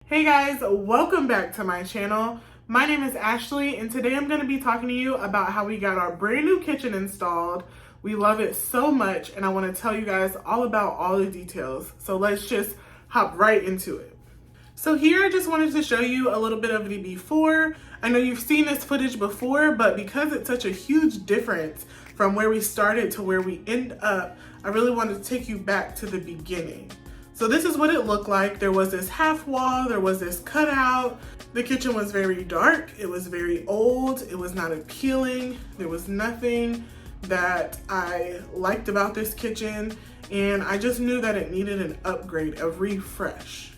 Hey guys, welcome back to my channel. My name is Ashley and today I'm going to be talking to you about how we got our brand new kitchen installed. We love it so much and I want to tell you guys all about all the details. So let's just hop right into it. So here I just wanted to show you a little bit of the before. I know you've seen this footage before, but because it's such a huge difference from where we started to where we end up, I really wanted to take you back to the beginning. So this is what it looked like. There was this half wall, there was this cutout. The kitchen was very dark, it was very old, it was not appealing. There was nothing that I liked about this kitchen, and I just knew that it needed an upgrade, a refresh.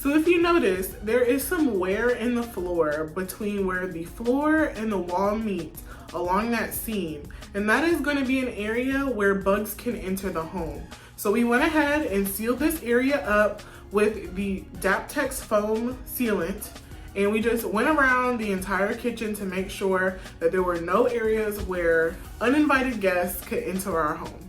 So if you notice, there is some wear in the floor between where the floor and the wall meet along that seam. And that is going to be an area where bugs can enter the home. So we went ahead and sealed this area up with the Daptex foam sealant. And we just went around the entire kitchen to make sure that there were no areas where uninvited guests could enter our home.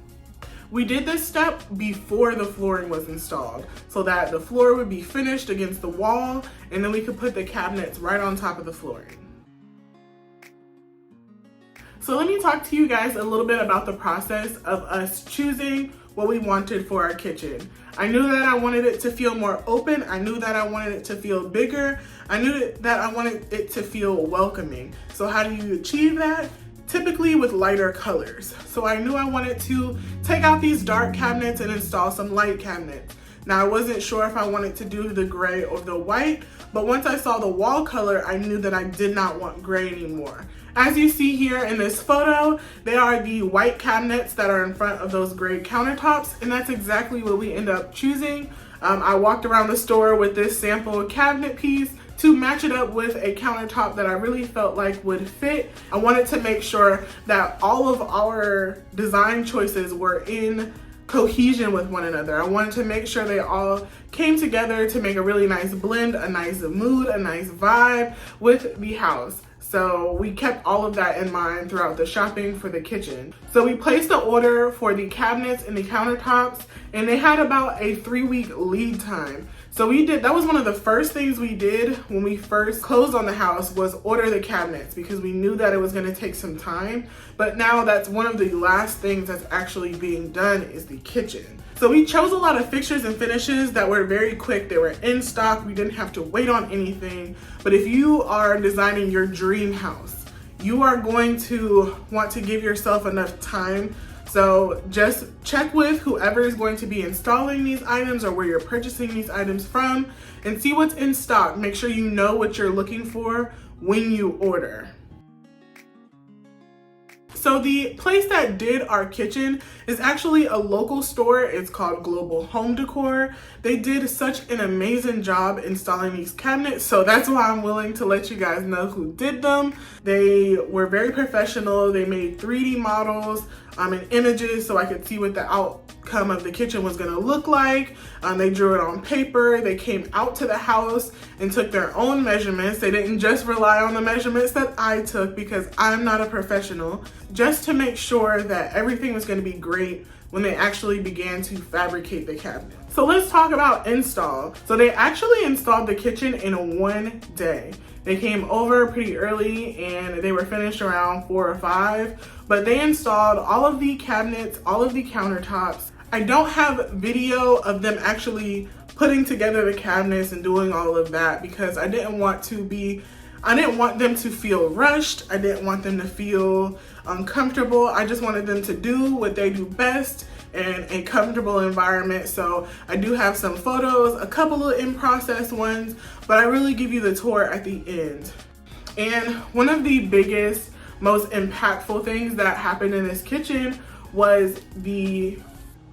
We did this step before the flooring was installed so that the floor would be finished against the wall and then we could put the cabinets right on top of the flooring. So let me talk to you guys a little bit about the process of us choosing what we wanted for our kitchen. I knew that I wanted it to feel more open. I knew that I wanted it to feel bigger. I knew that I wanted it to feel welcoming. So how do you achieve that? Typically with lighter colors. So I knew I wanted to take out these dark cabinets and install some light cabinets. Now I wasn't sure if I wanted to do the gray or the white, but once I saw the wall color, I knew that I did not want gray anymore. As you see here in this photo, they are the white cabinets that are in front of those gray countertops, and that's exactly what we end up choosing. I walked around the store with this sample cabinet piece to match it up with a countertop that I really felt like would fit. I wanted to make sure that all of our design choices were in cohesion with one another. I wanted to make sure they all came together to make a really nice blend, a nice mood, a nice vibe with the house. So we kept all of that in mind throughout the shopping for the kitchen. So we placed the order for the cabinets and the countertops, and they had about a 3-week lead time. So that was one of the first things we did when we first closed on the house, was order the cabinets, because we knew that it was gonna take some time. But now that's one of the last things that's actually being done, is the kitchen. So we chose a lot of fixtures and finishes that were very quick. They were in stock. We didn't have to wait on anything. But if you are designing your dream house, you are going to want to give yourself enough time. So just check with whoever is going to be installing these items or where you're purchasing these items from and see what's in stock. Make sure you know what you're looking for when you order. So the place that did our kitchen is actually a local store. It's called Global Home Decor. They did such an amazing job installing these cabinets, so that's why I'm willing to let you guys know who did them. They were very professional. They made 3D models and images so I could see what the outcome of the kitchen was gonna look like. They drew it on paper. They came out to the house and took their own measurements. They didn't just rely on the measurements that I took, because I'm not a professional, just to make sure that everything was gonna be great when they actually began to fabricate the cabinet. So let's talk about install. So they actually installed the kitchen in 1 day. They came over pretty early and they were finished around 4 or 5, but they installed all of the cabinets, all of the countertops. I don't have video of them actually putting together the cabinets and doing all of that, because I didn't want them to feel rushed. I didn't want them to feel uncomfortable. I just wanted them to do what they do best in a comfortable environment. So I do have some photos, a couple of in-process ones, but I really give you the tour at the end. And one of the biggest, most impactful things that happened in this kitchen was the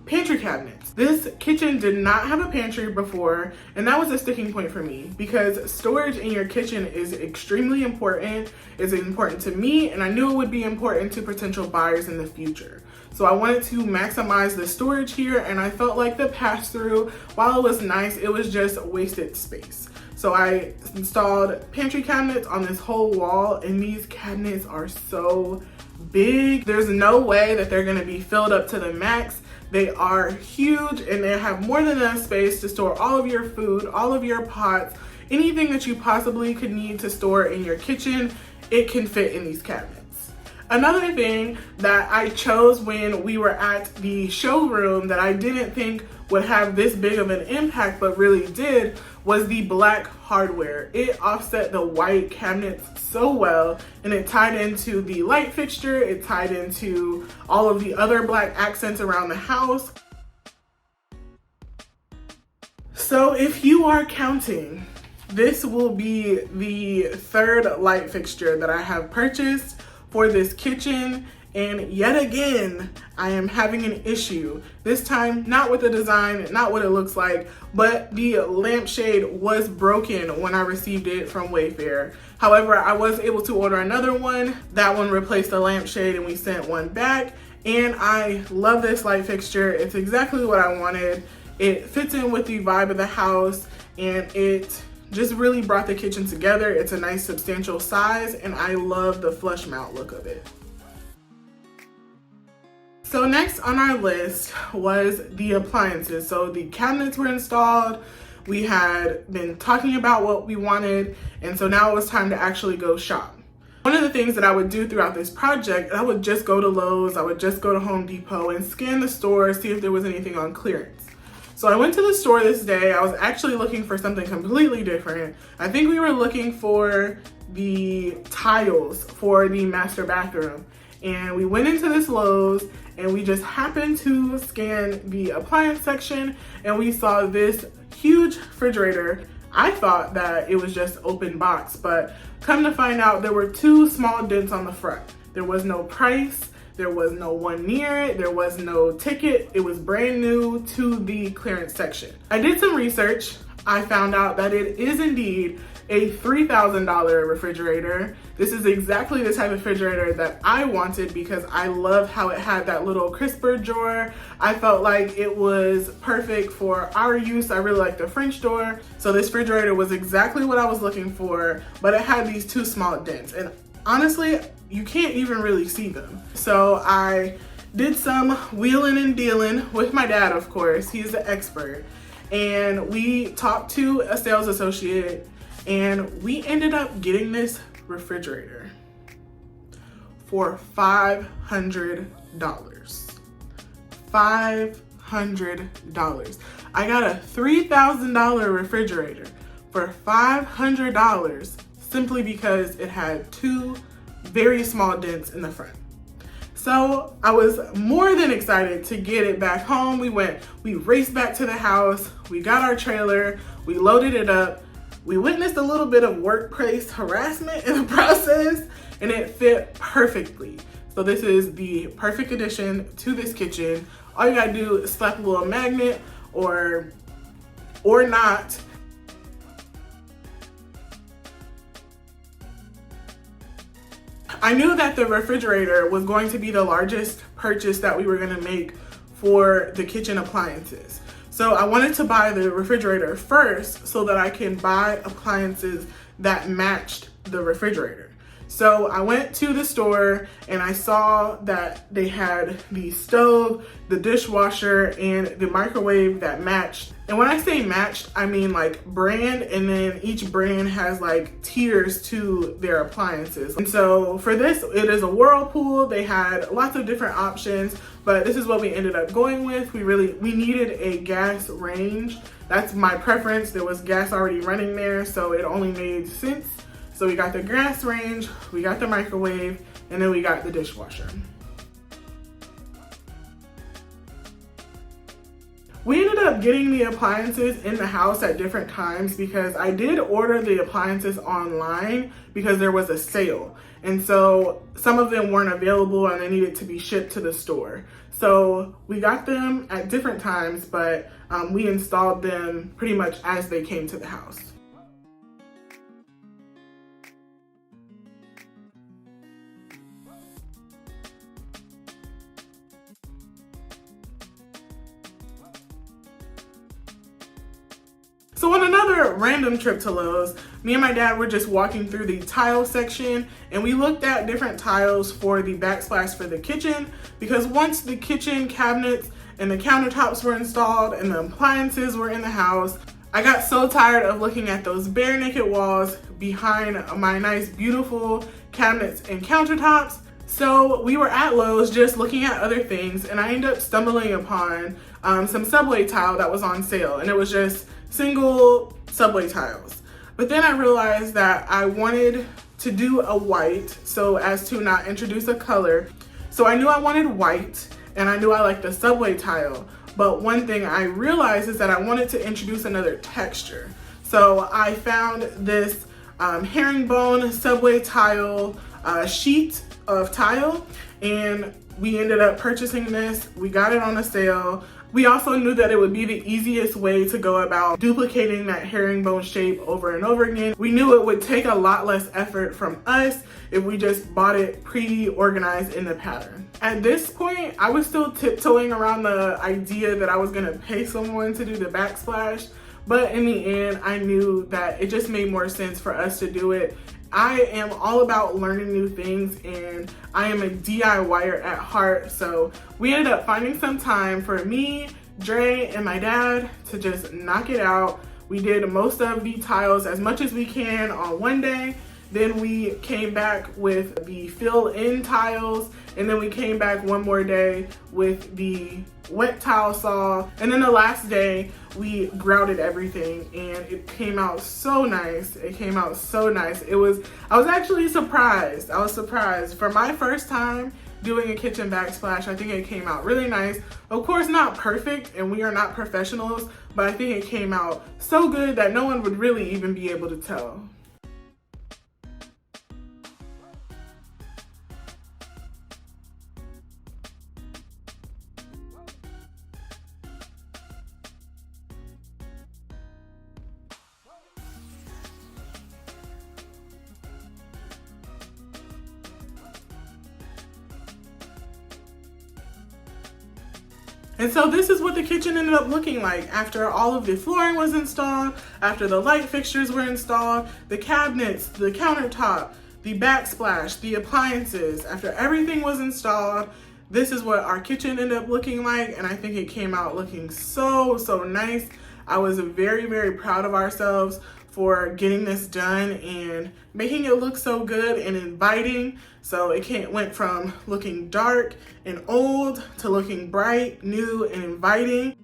pantry cabinets. This kitchen did not have a pantry before, and that was a sticking point for me, because storage in your kitchen is extremely important. It's important to me, and I knew it would be important to potential buyers in the future. So I wanted to maximize the storage here, and I felt like the pass-through, while it was nice, it was just wasted space. So I installed pantry cabinets on this whole wall, and these cabinets are so big. There's no way that they're gonna be filled up to the max. They are huge, and they have more than enough space to store all of your food, all of your pots, anything that you possibly could need to store in your kitchen, it can fit in these cabinets. Another thing that I chose when we were at the showroom that I didn't think would have this big of an impact, but really did, was the black hardware. It offset the white cabinets so well, and it tied into the light fixture, it tied into all of the other black accents around the house. So if you are counting, this will be the third light fixture that I have purchased for this kitchen, and yet again, I am having an issue. This time, not with the design, not what it looks like, but the lampshade was broken when I received it from Wayfair. However, I was able to order another one. That one replaced the lampshade, and we sent one back. And I love this light fixture. It's exactly what I wanted. It fits in with the vibe of the house, and it just really brought the kitchen together. It's a nice substantial size, and I love the flush mount look of it. So next on our list was the appliances. So the cabinets were installed. We had been talking about what we wanted, and so now it was time to actually go shop. One of the things that I would do throughout this project, I would just go to Lowe's, I would just go to Home Depot and scan the store, see if there was anything on clearance. So I went to the store this day. I was actually looking for something completely different. I think we were looking for the tiles for the master bathroom. And we went into this Lowe's, and we just happened to scan the appliance section, and we saw this huge refrigerator. I thought that it was just open box, but come to find out there were two small dents on the front. There was no price, there was no one near it, there was no ticket. It was brand new to the clearance section. I did some research. I found out that it is indeed a $3,000 refrigerator. This is exactly the type of refrigerator that I wanted because I love how it had that little crisper drawer. I felt like it was perfect for our use. I really like the French door. So this refrigerator was exactly what I was looking for, but it had these two small dents. And honestly, you can't even really see them. So I did some wheeling and dealing with my dad, of course. He's the expert. And we talked to a sales associate, and we ended up getting this refrigerator for $500. $500. I got a $3,000 refrigerator for $500 simply because it had two very small dents in the front. So I was more than excited to get it back home. We raced back to the house, we got our trailer, we loaded it up. We witnessed a little bit of workplace harassment in the process, and it fit perfectly. So this is the perfect addition to this kitchen. All you gotta do is slap a little magnet or not. I knew that the refrigerator was going to be the largest purchase that we were gonna make for the kitchen appliances. So I wanted to buy the refrigerator first so that I can buy appliances that matched the refrigerator. So I went to the store and I saw that they had the stove, the dishwasher, and the microwave that matched. And when I say matched, I mean like brand, and then each brand has like tiers to their appliances. And so for this, it is a Whirlpool. They had lots of different options, but this is what we ended up going with. We needed a gas range. That's my preference. There was gas already running there, so it only made sense. So we got the gas range, we got the microwave, and then we got the dishwasher. We ended up getting the appliances in the house at different times because I did order the appliances online because there was a sale. And so some of them weren't available and they needed to be shipped to the store. So we got them at different times, but we installed them pretty much as they came to the house. So on another random trip to Lowe's, me and my dad were just walking through the tile section, and we looked at different tiles for the backsplash for the kitchen, because once the kitchen cabinets and the countertops were installed and the appliances were in the house, I got so tired of looking at those bare naked walls behind my nice beautiful cabinets and countertops. So we were at Lowe's just looking at other things, and I ended up stumbling upon some subway tile that was on sale, and it was just single subway tiles. But then I realized that I wanted to do a white so as to not introduce a color. So I knew I wanted white, and I knew I liked the subway tile. But one thing I realized is that I wanted to introduce another texture. So I found this herringbone subway tile sheet of tile, and we ended up purchasing this. We got it on a sale. We also knew that it would be the easiest way to go about duplicating that herringbone shape over and over again. We knew it would take a lot less effort from us if we just bought it pre-organized in the pattern. At this point, I was still tiptoeing around the idea that I was gonna pay someone to do the backsplash, but in the end, I knew that it just made more sense for us to do it. I am all about learning new things, and I am a DIYer at heart, so we ended up finding some time for me, Dre, and my dad to just knock it out. We did most of the tiles as much as we can on one day. Then we came back with the fill-in tiles, and then we came back one more day with the wet tile saw, and then the last day we grouted everything, and it came out so nice. It came out so nice. I was actually surprised. I was surprised. For my first time doing a kitchen backsplash, I think it came out really nice. Of course, not perfect, and we are not professionals, but I think it came out so good that no one would really even be able to tell. And so this is what the kitchen ended up looking like after all of the flooring was installed, after the light fixtures were installed, the cabinets, the countertop, the backsplash, the appliances. After everything was installed, this is what our kitchen ended up looking like, and I think it came out looking so nice. I was very, very proud of ourselves for getting this done and making it look so good and inviting. So it went from looking dark and old to looking bright, new, and inviting.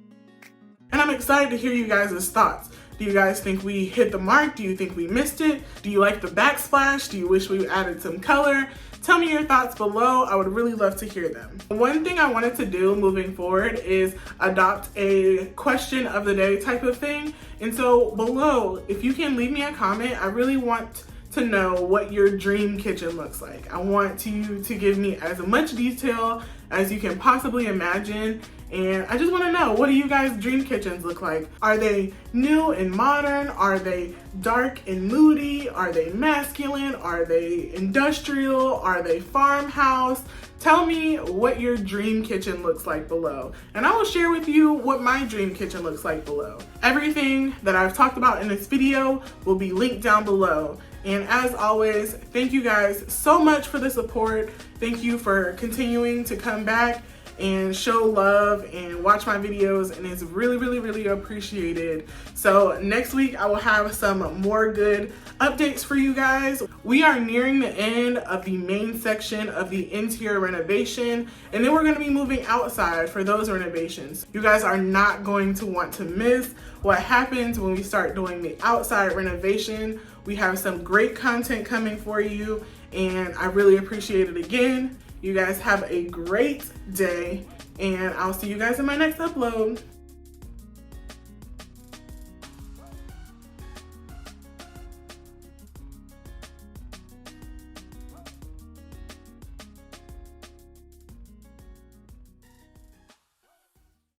And I'm excited to hear you guys' thoughts. Do you guys think we hit the mark? Do you think we missed it? Do you like the backsplash? Do you wish we added some color? Tell me your thoughts below. I would really love to hear them. One thing I wanted to do moving forward is adopt a question of the day type of thing. And so below, if you can leave me a comment, I really want to know what your dream kitchen looks like. I want you to give me as much detail as you can possibly imagine. And I just want to know, what do you guys' dream kitchens look like? Are they new and modern? Are they dark and moody? Are they masculine? Are they industrial? Are they farmhouse? Tell me what your dream kitchen looks like below, and I will share with you what my dream kitchen looks like below. Everything that I've talked about in this video will be linked down below. And as always, thank you guys so much for the support. Thank you for continuing to come back and show love and watch my videos, and it's really appreciated. So next week I will have some more good updates for you guys. We are nearing the end of the main section of the interior renovation, and then we're going to be moving outside for those renovations. You guys are not going to want to miss what happens when we start doing the outside renovation. We have some great content coming for you, and I really appreciate it again. You guys have a great day, and I'll see you guys in my next upload.